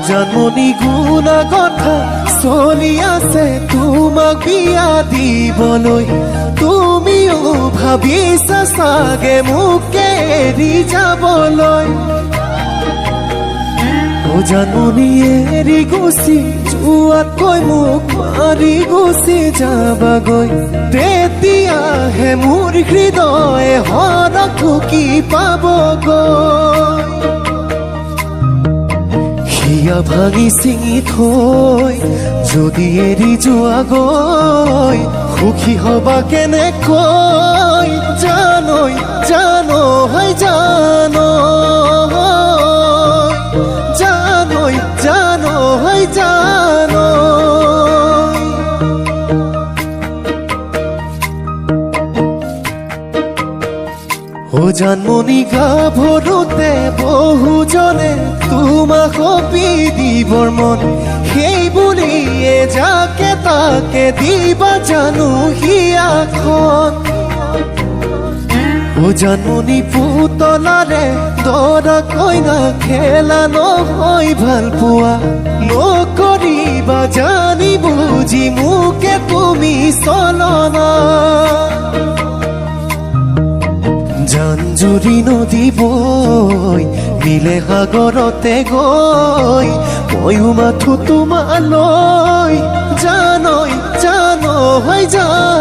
জানমণি গুণা কথা চলি আছে তোমাক বিয়া দিবলৈ। তুমিও ভাবিছা চাগে মোকে এৰি যাবলৈ। জানমণি এৰি গুচি যোৱাতকৈ মোক মাৰি গুচি যাবাগৈ। তেতিয়াহে মোৰ হৃদয়ে হৰক ঢুকি পাবগৈ। হিয়া ভাঙি চিঙি থৈ যদি এৰি যোৱাগৈ, সুখী হবা কেনেকৈ জানৈ জানৈ জানৈ জানৈ জানৈ। জানমণি গাভৰুতে বহুজনে তোমাক সপি দিবৰ মন, সেই বুলিয়ে যাকে তাকে দিবা জানো হিয়াখন। জানমণি পুতলাৰে দৰা কইনা খেলা নহয় ভাল পোৱা। নকৰিবা জানি বুজি মোকে তুমি চলনা। জান-জুৰি নদী বৈ মিলে সাগৰতে গৈ, ময়ো মাথো তোমালৈ জানৈ জানৈ জানৈ।